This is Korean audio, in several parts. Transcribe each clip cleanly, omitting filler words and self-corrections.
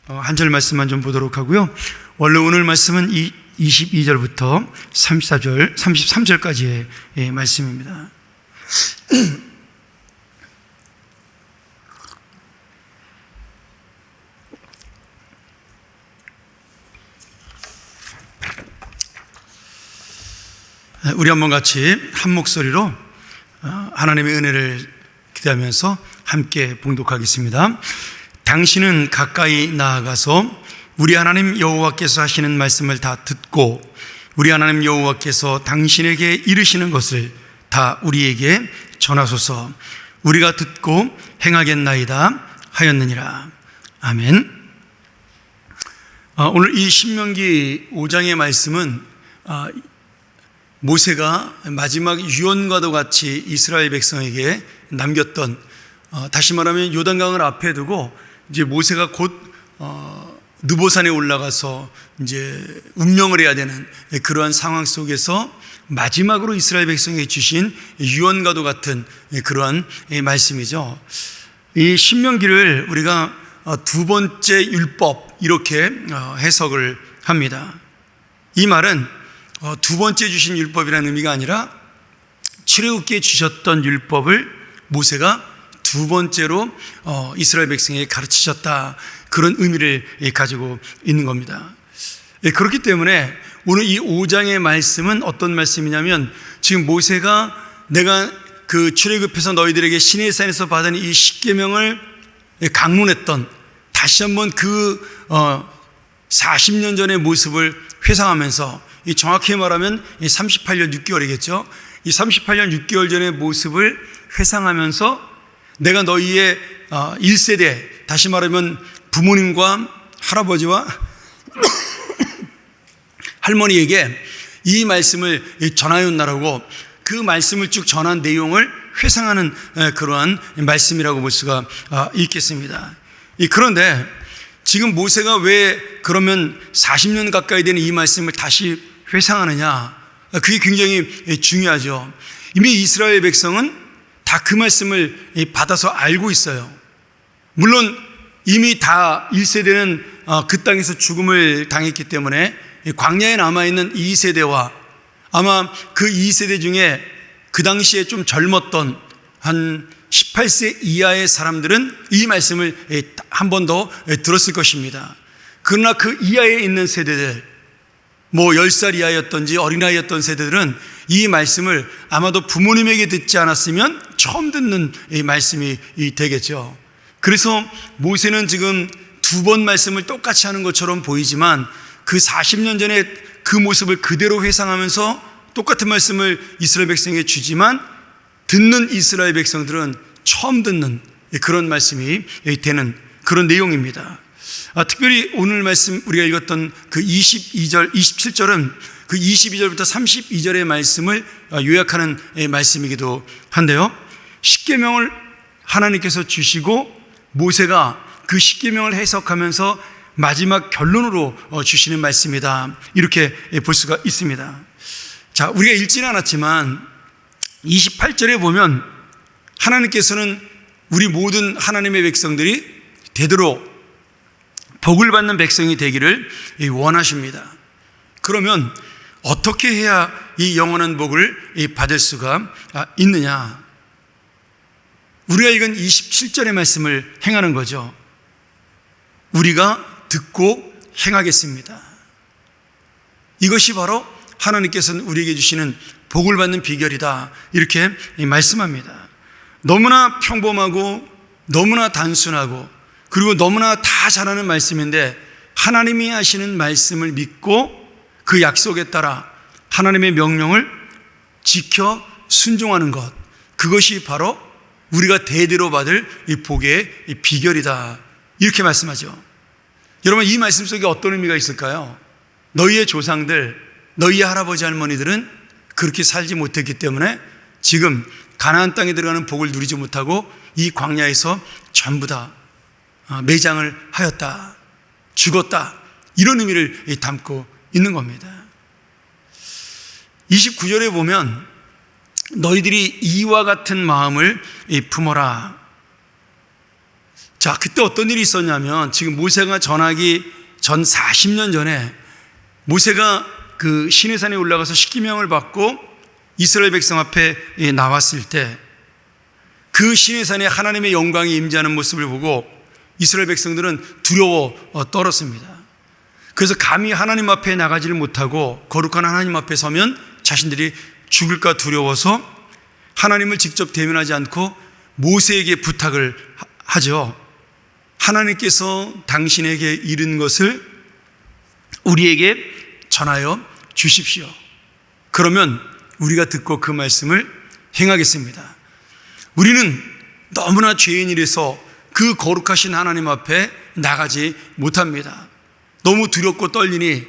한 절 말씀만 좀 보도록 하고요. 원래 오늘 말씀은 22절부터 33절까지의 말씀입니다. 우리 한번 같이 한 목소리로 하나님의 은혜를 기대하면서 함께 봉독하겠습니다. 당신은 가까이 나아가서 우리 하나님 여호와께서 하시는 말씀을 다 듣고 우리 하나님 여호와께서 당신에게 이르시는 것을 다 우리에게 전하소서. 우리가 듣고 행하겠나이다 하였느니라. 아멘. 오늘 이 신명기 5장의 말씀은 모세가 마지막 유언과도 같이 이스라엘 백성에게 남겼던, 다시 말하면 요단강을 앞에 두고 이제 모세가 곧 느보산에 올라가서 이제 운명을 해야 되는 그러한 상황 속에서 마지막으로 이스라엘 백성에게 주신 유언과도 같은 그러한 말씀이죠. 이 신명기를 우리가 두 번째 율법 이렇게 해석을 합니다. 이 말은 두 번째 주신 율법이라는 의미가 아니라 출애굽기에 주셨던 율법을 모세가 두 번째로 이스라엘 백성에게 가르치셨다, 그런 의미를 가지고 있는 겁니다. 그렇기 때문에 오늘 이 5장의 말씀은 어떤 말씀이냐면, 지금 모세가 내가 그 출애굽해서 너희들에게 시내산에서 받은 이 십계명을 강론했던, 다시 한번 그 40년 전의 모습을 회상하면서, 이 정확히 말하면 38년 6개월이겠죠. 이 38년 6개월 전의 모습을 회상하면서 내가 너희의 1세대, 다시 말하면 부모님과 할아버지와 할머니에게 이 말씀을 전하였나라고, 그 말씀을 쭉 전한 내용을 회상하는 그러한 말씀이라고 볼 수가 있겠습니다. 그런데 지금 모세가 왜 그러면 40년 가까이 되는 이 말씀을 다시 회상하느냐? 그게 굉장히 중요하죠. 이미 이스라엘 백성은 다 그 말씀을 받아서 알고 있어요. 물론 이미 다 1세대는 그 땅에서 죽음을 당했기 때문에 광야에 남아있는 2세대와 아마 그 2세대 중에 그 당시에 좀 젊었던 한 18세 이하의 사람들은 이 말씀을 한 번 더 들었을 것입니다. 그러나 그 이하에 있는 세대들, 뭐 10살 이하였던지 어린아이였던 세대들은 이 말씀을 아마도 부모님에게 듣지 않았으면 처음 듣는 이 말씀이 되겠죠. 그래서 모세는 지금 두 번 말씀을 똑같이 하는 것처럼 보이지만 그 40년 전에 그 모습을 그대로 회상하면서 똑같은 말씀을 이스라엘 백성에게 주지만 듣는 이스라엘 백성들은 처음 듣는 그런 말씀이 되는 그런 내용입니다. 특별히 오늘 말씀 우리가 읽었던 그 22절, 27절은 그 22절부터 32절의 말씀을 요약하는 말씀이기도 한데요. 십계명을 하나님께서 주시고 모세가 그 십계명을 해석하면서 마지막 결론으로 주시는 말씀이다, 이렇게 볼 수가 있습니다. 자, 우리가 읽지는 않았지만 28절에 보면 하나님께서는 우리 모든 하나님의 백성들이 되도록 복을 받는 백성이 되기를 원하십니다. 그러면 어떻게 해야 이 영원한 복을 받을 수가 있느냐? 우리가 읽은 27절의 말씀을 행하는 거죠. 우리가 듣고 행하겠습니다. 이것이 바로 하나님께서는 우리에게 주시는 복을 받는 비결이다, 이렇게 말씀합니다. 너무나 평범하고 너무나 단순하고 그리고 너무나 다 잘하는 말씀인데, 하나님이 하시는 말씀을 믿고 그 약속에 따라 하나님의 명령을 지켜 순종하는 것, 그것이 바로 우리가 대대로 받을 이 복의 비결이다, 이렇게 말씀하죠. 여러분, 이 말씀 속에 어떤 의미가 있을까요? 너희의 조상들, 너희의 할아버지 할머니들은 그렇게 살지 못했기 때문에 지금 가나안 땅에 들어가는 복을 누리지 못하고 이 광야에서 전부 다 매장을 하였다, 죽었다, 이런 의미를 담고 있는 겁니다. 29절에 보면 너희들이 이와 같은 마음을 품어라. 자, 그때 어떤 일이 있었냐면 지금 모세가 전하기 전 40년 전에 모세가 그 시내산에 올라가서 십계명을 받고 이스라엘 백성 앞에 나왔을 때 그 시내산에 하나님의 영광이 임재하는 모습을 보고 이스라엘 백성들은 두려워 떨었습니다. 그래서 감히 하나님 앞에 나가지를 못하고 거룩한 하나님 앞에 서면 자신들이 죽을까 두려워서 하나님을 직접 대면하지 않고 모세에게 부탁을 하죠. 하나님께서 당신에게 이른 것을 우리에게 전하여 주십시오. 그러면 우리가 듣고 그 말씀을 행하겠습니다. 우리는 너무나 죄인이라서 그 거룩하신 하나님 앞에 나가지 못합니다. 너무 두렵고 떨리니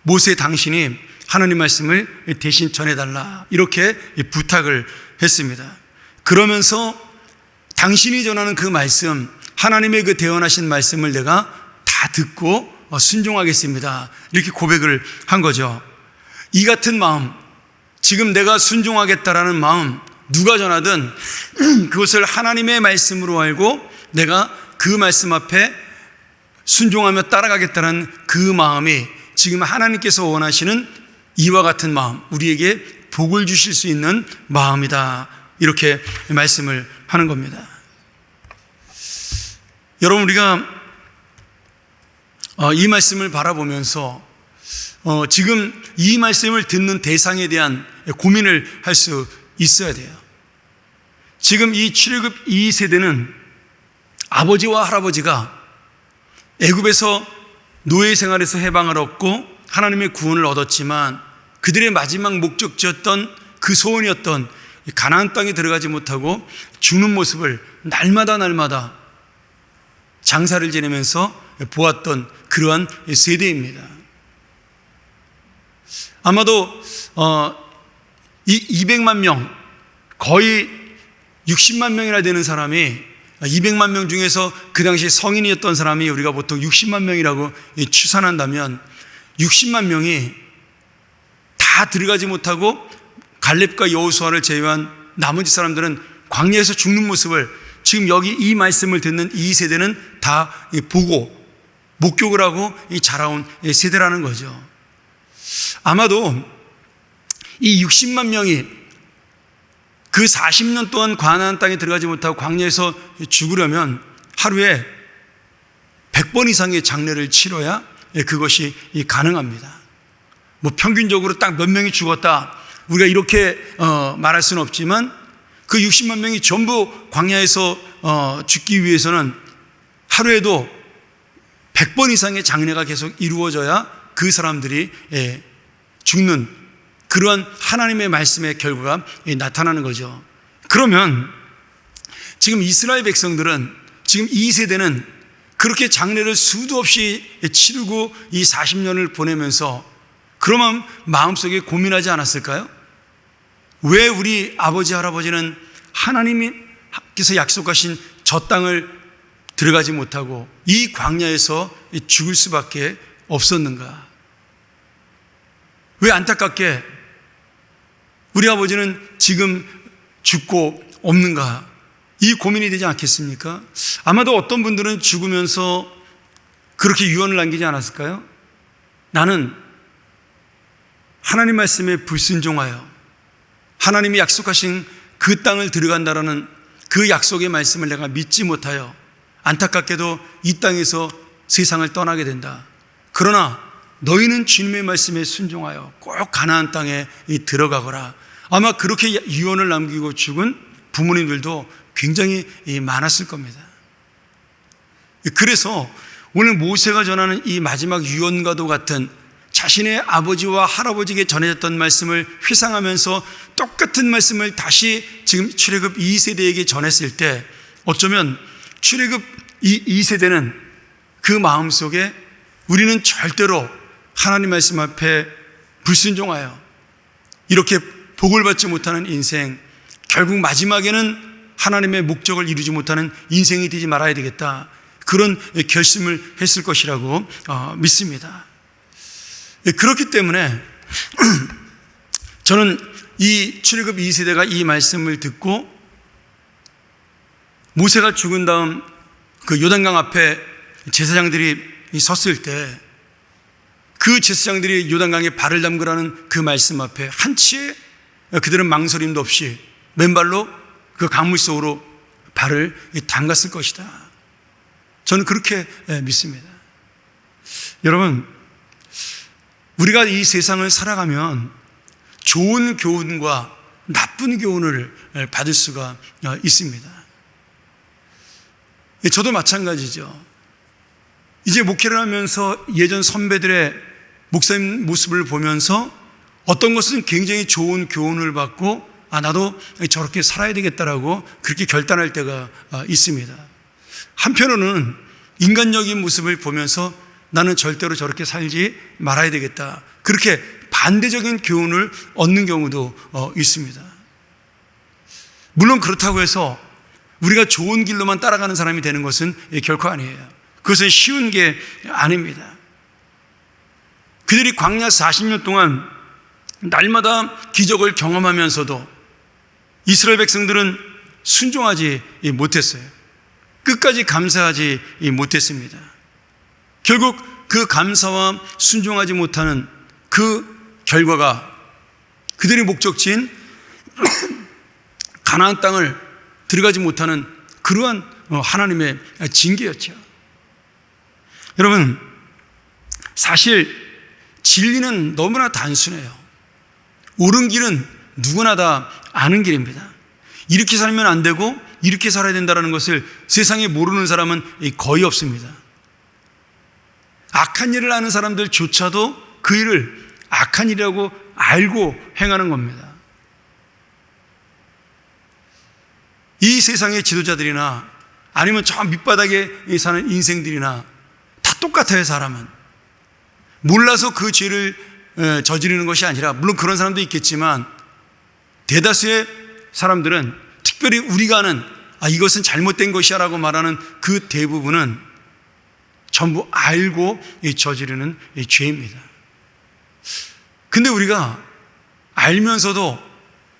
모세 당신이 하나님 말씀을 대신 전해달라 이렇게 부탁을 했습니다. 그러면서 당신이 전하는 그 말씀, 하나님의 그 대언하신 말씀을 내가 다 듣고 순종하겠습니다 이렇게 고백을 한 거죠. 이 같은 마음, 지금 내가 순종하겠다라는 마음, 누가 전하든 그것을 하나님의 말씀으로 알고 내가 그 말씀 앞에 순종하며 따라가겠다는 그 마음이 지금 하나님께서 원하시는 이와 같은 마음, 우리에게 복을 주실 수 있는 마음이다 이렇게 말씀을 하는 겁니다. 여러분, 우리가 이 말씀을 바라보면서 지금 이 말씀을 듣는 대상에 대한 고민을 할 수 있어야 돼요. 지금 이 출애굽 2세대는 아버지와 할아버지가 애굽에서 노예 생활에서 해방을 얻고 하나님의 구원을 얻었지만 그들의 마지막 목적지였던 그 소원이었던 가나안 땅에 들어가지 못하고 죽는 모습을 날마다 장사를 지내면서 보았던 그러한 세대입니다. 아마도 이 200만 명, 거의 60만 명이나 되는 사람이 200만 명 중에서 그 당시 성인이었던 사람이 우리가 보통 60만 명이라고 추산한다면 60만 명이 다 들어가지 못하고 갈렙과 여호수아를 제외한 나머지 사람들은 광야에서 죽는 모습을 지금 여기 이 말씀을 듣는 이 세대는 다 보고 목격을 하고 자라온 세대라는 거죠. 아마도 이 60만 명이 그 40년 동안 가나안 땅에 들어가지 못하고 광야에서 죽으려면 하루에 100번 이상의 장례를 치러야 그것이 가능합니다. 뭐 평균적으로 딱 몇 명이 죽었다 우리가 이렇게 말할 수는 없지만 그 60만 명이 전부 광야에서 죽기 위해서는 하루에도 100번 이상의 장례가 계속 이루어져야 그 사람들이 죽는 그러한 하나님의 말씀의 결과가 나타나는 거죠. 그러면 지금 이스라엘 백성들은 지금 이 세대는 그렇게 장례를 수도 없이 치르고 이 40년을 보내면서 그러면 마음속에 고민하지 않았을까요? 왜 우리 아버지 할아버지는 하나님께서 약속하신 저 땅을 들어가지 못하고 이 광야에서 죽을 수밖에 없었는가? 왜 안타깝게 우리 아버지는 지금 죽고 없는가? 이 고민이 되지 않겠습니까? 아마도 어떤 분들은 죽으면서 그렇게 유언을 남기지 않았을까요? 나는 하나님 말씀에 불순종하여 하나님이 약속하신 그 땅을 들어간다라는 그 약속의 말씀을 내가 믿지 못하여 안타깝게도 이 땅에서 세상을 떠나게 된다. 그러나 너희는 주님의 말씀에 순종하여 꼭 가나안 땅에 들어가거라. 아마 그렇게 유언을 남기고 죽은 부모님들도 굉장히 많았을 겁니다. 그래서 오늘 모세가 전하는 이 마지막 유언과도 같은 자신의 아버지와 할아버지에게 전해졌던 말씀을 회상하면서 똑같은 말씀을 다시 지금 출애굽 2세대에게 전했을 때 어쩌면 출애굽 2세대는 그 마음속에 우리는 절대로 하나님 말씀 앞에 불순종하여 이렇게 복을 받지 못하는 인생, 결국 마지막에는 하나님의 목적을 이루지 못하는 인생이 되지 말아야 되겠다, 그런 결심을 했을 것이라고 믿습니다. 그렇기 때문에 저는 이 출애굽 2세대가 이 말씀을 듣고 모세가 죽은 다음 그 요단강 앞에 제사장들이 섰을 때 그 제사장들이 요단강에 발을 담그라는 그 말씀 앞에 한치의 그들은 망설임도 없이 맨발로 그 강물 속으로 발을 담갔을 것이다. 저는 그렇게 믿습니다. 여러분, 우리가 이 세상을 살아가면 좋은 교훈과 나쁜 교훈을 받을 수가 있습니다. 저도 마찬가지죠. 이제 목회를 하면서 예전 선배들의 목사님 모습을 보면서 어떤 것은 굉장히 좋은 교훈을 받고 나도 저렇게 살아야 되겠다라고 그렇게 결단할 때가 있습니다. 한편으로는 인간적인 모습을 보면서 나는 절대로 저렇게 살지 말아야 되겠다, 그렇게 반대적인 교훈을 얻는 경우도 있습니다. 물론 그렇다고 해서 우리가 좋은 길로만 따라가는 사람이 되는 것은 결코 아니에요. 그것은 쉬운 게 아닙니다. 그들이 광야 40년 동안 날마다 기적을 경험하면서도 이스라엘 백성들은 순종하지 못했어요. 끝까지 감사하지 못했습니다. 결국 그 감사와 순종하지 못하는 그 결과가 그들의 목적지인 가나안 땅을 들어가지 못하는 그러한 하나님의 징계였죠. 여러분, 사실 진리는 너무나 단순해요. 옳은 길은 누구나 다 아는 길입니다. 이렇게 살면 안 되고 이렇게 살아야 된다는 것을 세상에 모르는 사람은 거의 없습니다. 악한 일을 하는 사람들조차도 그 일을 악한 일이라고 알고 행하는 겁니다. 이 세상의 지도자들이나 아니면 저 밑바닥에 사는 인생들이나 다 똑같아요. 사람은 몰라서 그 죄를 저지르는 것이 아니라, 물론 그런 사람도 있겠지만 대다수의 사람들은, 특별히 우리가 아는 이것은 잘못된 것이야 라고 말하는 그 대부분은 전부 알고 저지르는 죄입니다. 근데 우리가 알면서도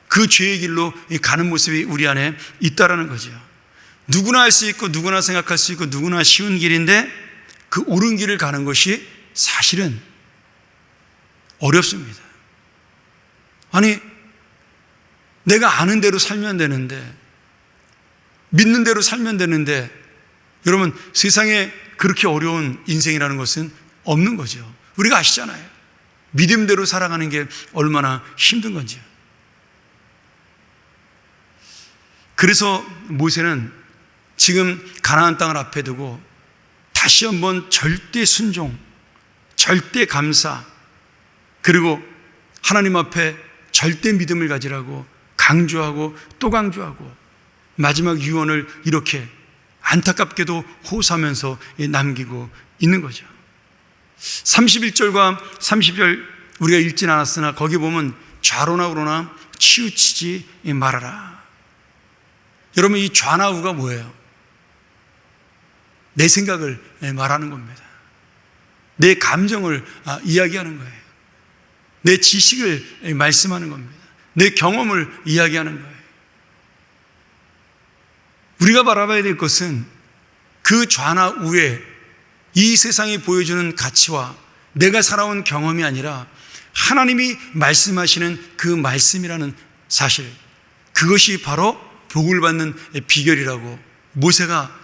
그 죄의 길로 가는 모습이 우리 안에 있다라는 거죠. 누구나 할 수 있고 누구나 생각할 수 있고 누구나 쉬운 길인데 그 옳은 길을 가는 것이 사실은 어렵습니다. 아니, 내가 아는 대로 살면 되는데, 믿는 대로 살면 되는데, 여러분, 세상에 그렇게 어려운 인생이라는 것은 없는 거죠. 우리가 아시잖아요. 믿음대로 살아가는 게 얼마나 힘든 건지요. 그래서 모세는 지금 가나안 땅을 앞에 두고 다시 한번 절대 순종, 절대 감사, 그리고 하나님 앞에 절대 믿음을 가지라고 강조하고 또 강조하고 마지막 유언을 이렇게 안타깝게도 호소하면서 남기고 있는 거죠. 31절과 30절 우리가 읽진 않았으나 거기 보면 좌로나 우로나 치우치지 말아라. 여러분, 이 좌나 우가 뭐예요? 내 생각을 말하는 겁니다. 내 감정을 이야기하는 거예요. 내 지식을 말씀하는 겁니다. 내 경험을 이야기하는 거예요. 우리가 바라봐야 될 것은 그 좌나 우에 이 세상이 보여주는 가치와 내가 살아온 경험이 아니라 하나님이 말씀하시는 그 말씀이라는 사실, 그것이 바로 복을 받는 비결이라고 모세가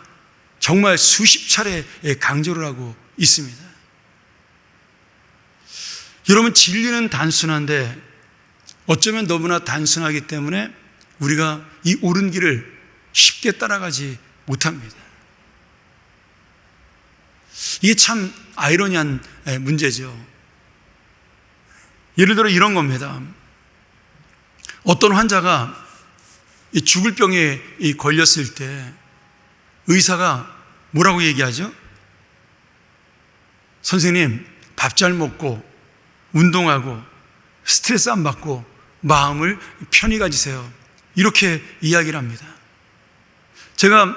정말 수십 차례 강조를 하고 있습니다. 여러분, 진리는 단순한데 어쩌면 너무나 단순하기 때문에 우리가 이 옳은 길을 쉽게 따라가지 못합니다. 이게 참 아이러니한 문제죠. 예를 들어 이런 겁니다. 어떤 환자가 죽을 병에 걸렸을 때 의사가 뭐라고 얘기하죠? 선생님, 밥 잘 먹고 운동하고 스트레스 안 받고 마음을 편히 가지세요. 이렇게 이야기를 합니다. 제가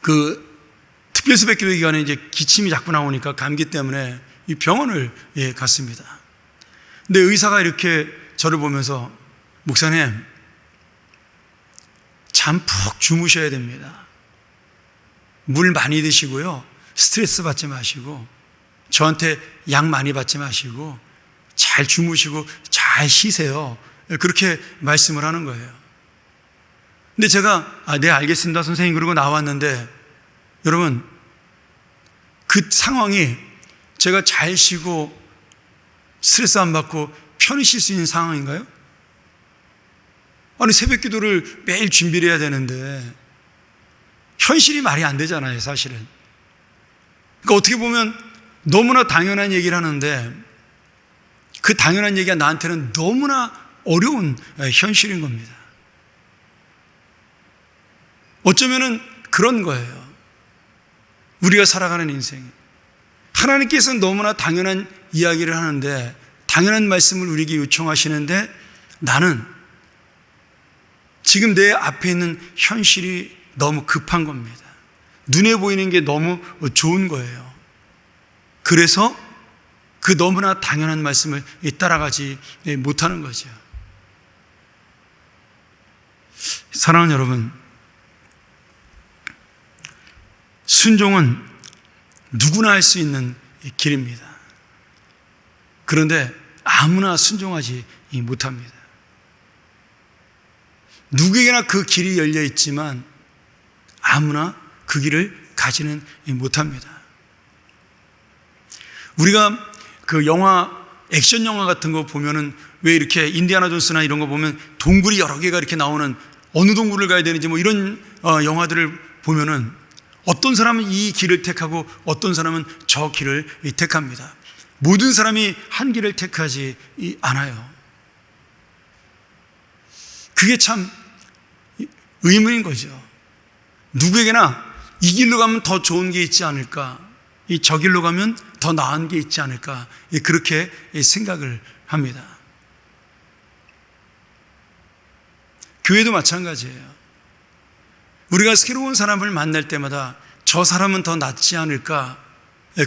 그 특별수배기도 기간에 이제 기침이 자꾸 나오니까 감기 때문에 이 병원을 갔습니다. 근데 의사가 이렇게 저를 보면서 목사님, 잠 푹 주무셔야 됩니다. 물 많이 드시고요, 스트레스 받지 마시고, 저한테 약 많이 받지 마시고, 잘 주무시고 잘 쉬세요. 그렇게 말씀을 하는 거예요. 근데 제가 네 알겠습니다 선생님 그러고 나왔는데, 여러분 그 상황이 제가 잘 쉬고 스트레스 안 받고 편히 쉴 수 있는 상황인가요? 아니 새벽 기도를 매일 준비를 해야 되는데 현실이 말이 안 되잖아요 사실은. 그러니까 어떻게 보면 너무나 당연한 얘기를 하는데 그 당연한 얘기가 나한테는 너무나 어려운 현실인 겁니다. 어쩌면은 그런 거예요. 우리가 살아가는 인생, 하나님께서는 너무나 당연한 이야기를 하는데, 당연한 말씀을 우리에게 요청하시는데, 나는 지금 내 앞에 있는 현실이 너무 급한 겁니다. 눈에 보이는 게 너무 좋은 거예요. 그래서 그 너무나 당연한 말씀을 따라가지 못하는 거죠. 사랑하는 여러분, 순종은 누구나 할 수 있는 길입니다. 그런데 아무나 순종하지 못합니다. 누구에게나 그 길이 열려 있지만 아무나 그 길을 가지는 못합니다. 우리가 그 영화, 액션 영화 같은 거 보면은 왜 이렇게 인디아나 존스나 이런 거 보면 동굴이 여러 개가 이렇게 나오는, 어느 동굴을 가야 되는지 뭐 이런 영화들을 보면은 어떤 사람은 이 길을 택하고 어떤 사람은 저 길을 택합니다. 모든 사람이 한 길을 택하지 않아요. 그게 참 의문인 거죠. 누구에게나 이 길로 가면 더 좋은 게 있지 않을까, 저 길로 가면 더 나은 게 있지 않을까, 그렇게 생각을 합니다. 교회도 마찬가지예요. 우리가 새로운 사람을 만날 때마다 저 사람은 더 낫지 않을까,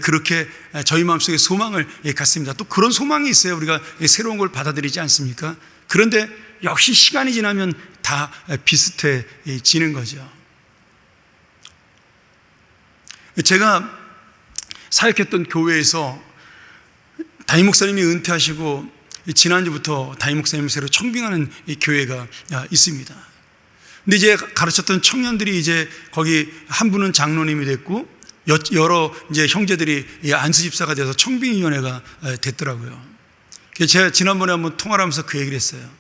그렇게 저희 마음속에 소망을 갖습니다. 또 그런 소망이 있어요. 우리가 새로운 걸 받아들이지 않습니까? 그런데 역시 시간이 지나면 다 비슷해지는 거죠. 제가 사역했던 교회에서 담임 목사님이 은퇴하시고 지난주부터 담임 목사님을 새로 청빙하는 교회가 있습니다. 근데 이제 가르쳤던 청년들이 이제 거기 한 분은 장로님이 됐고 여러 이제 형제들이 안수 집사가 돼서 청빙위원회가 됐더라고요. 그래서 제가 지난번에 한번 통화를 하면서 그 얘기를 했어요.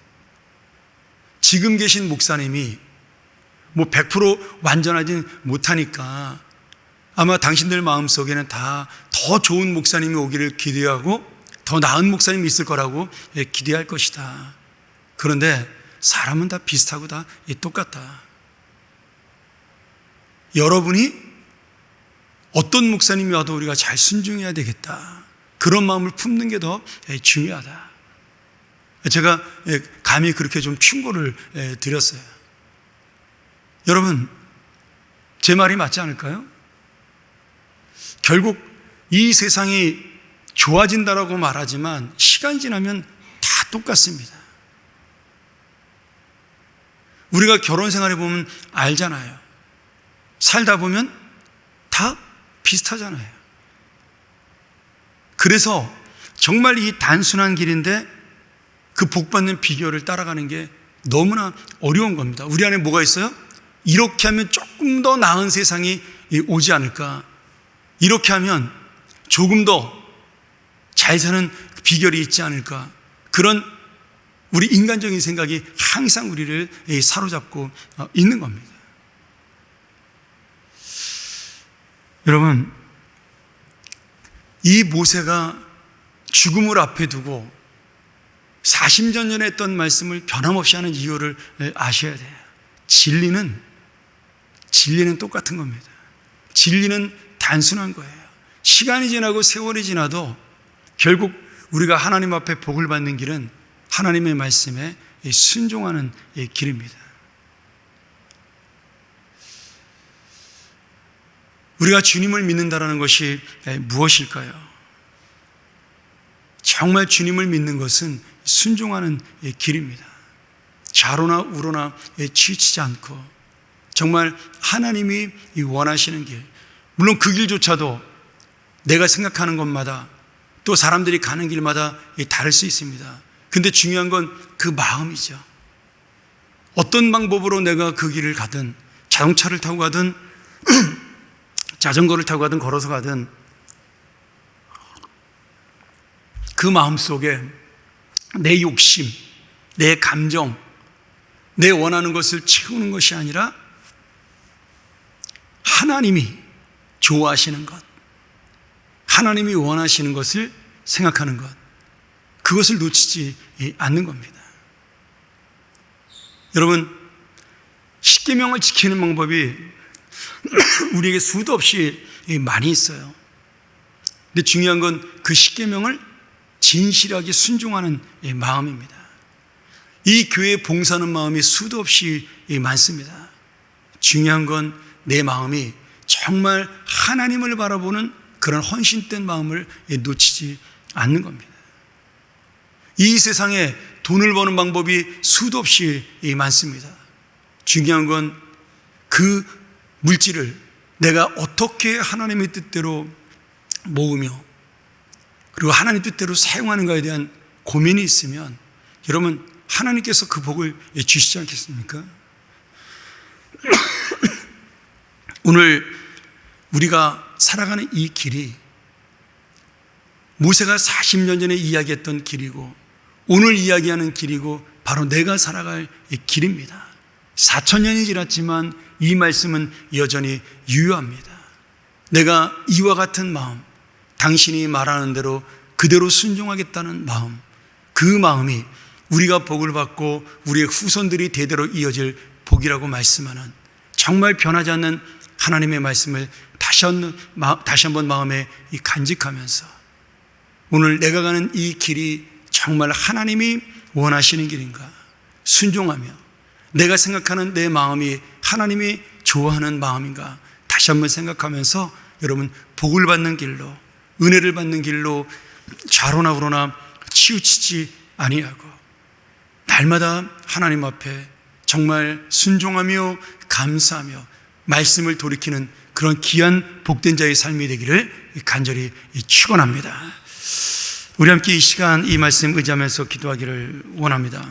지금 계신 목사님이 뭐 100% 완전하진 못하니까 아마 당신들 마음속에는 다 더 좋은 목사님이 오기를 기대하고 더 나은 목사님이 있을 거라고 기대할 것이다. 그런데 사람은 다 비슷하고 다 똑같다. 여러분이 어떤 목사님이 와도 우리가 잘 순종해야 되겠다. 그런 마음을 품는 게 더 중요하다. 제가 감히 그렇게 좀 충고를 드렸어요. 여러분, 제 말이 맞지 않을까요? 결국 이 세상이 좋아진다라고 말하지만 시간이 지나면 다 똑같습니다. 우리가 결혼 생활해 보면 알잖아요. 살다 보면 다 비슷하잖아요. 그래서 정말 이 단순한 길인데 그 복받는 비결을 따라가는 게 너무나 어려운 겁니다. 우리 안에 뭐가 있어요? 이렇게 하면 조금 더 나은 세상이 오지 않을까, 이렇게 하면 조금 더 잘 사는 비결이 있지 않을까, 그런 우리 인간적인 생각이 항상 우리를 사로잡고 있는 겁니다. 여러분, 이 모세가 죽음을 앞에 두고 40년 전에 했던 말씀을 변함없이 하는 이유를 아셔야 돼요. 진리는 똑같은 겁니다. 진리는 단순한 거예요. 시간이 지나고 세월이 지나도 결국 우리가 하나님 앞에 복을 받는 길은 하나님의 말씀에 순종하는 길입니다. 우리가 주님을 믿는다는 것이 무엇일까요? 정말 주님을 믿는 것은 순종하는 길입니다. 좌로나 우로나 치우치지 않고 정말 하나님이 원하시는 길, 물론 그 길조차도 내가 생각하는 것마다 또 사람들이 가는 길마다 다를 수 있습니다. 근데 중요한 건 그 마음이죠. 어떤 방법으로 내가 그 길을 가든, 자동차를 타고 가든 자전거를 타고 가든 걸어서 가든, 그 마음 속에 내 욕심, 내 감정, 내 원하는 것을 채우는 것이 아니라 하나님이 좋아하시는 것, 하나님이 원하시는 것을 생각하는 것, 그것을 놓치지 않는 겁니다. 여러분, 십계명을 지키는 방법이 우리에게 수도 없이 많이 있어요. 근데 중요한 건 그 십계명을 진실하게 순종하는 마음입니다. 이 교회에 봉사하는 마음이 수도 없이 많습니다. 중요한 건 내 마음이 정말 하나님을 바라보는 그런 헌신된 마음을 놓치지 않는 겁니다. 이 세상에 돈을 버는 방법이 수도 없이 많습니다. 중요한 건 그 물질을 내가 어떻게 하나님의 뜻대로 모으며 그리고 하나님 뜻대로 사용하는가에 대한 고민이 있으면 여러분, 하나님께서 그 복을 주시지 않겠습니까? 오늘 우리가 살아가는 이 길이 모세가 40년 전에 이야기했던 길이고 오늘 이야기하는 길이고 바로 내가 살아갈 길입니다. 4,000년이 지났지만 이 말씀은 여전히 유효합니다. 내가 이와 같은 마음, 당신이 말하는 대로 그대로 순종하겠다는 마음, 그 마음이 우리가 복을 받고 우리의 후손들이 대대로 이어질 복이라고 말씀하는 정말 변하지 않는 하나님의 말씀을 다시 한번 마음에 간직하면서 오늘 내가 가는 이 길이 정말 하나님이 원하시는 길인가 순종하며 내가 생각하는 내 마음이 하나님이 좋아하는 마음인가 다시 한번 생각하면서 여러분, 복을 받는 길로, 은혜를 받는 길로 좌로나 우로나 치우치지 아니하고 날마다 하나님 앞에 정말 순종하며 감사하며 말씀을 돌이키는 그런 귀한 복된 자의 삶이 되기를 간절히 축원합니다. 우리 함께 이 시간 이 말씀 의지하면서 기도하기를 원합니다.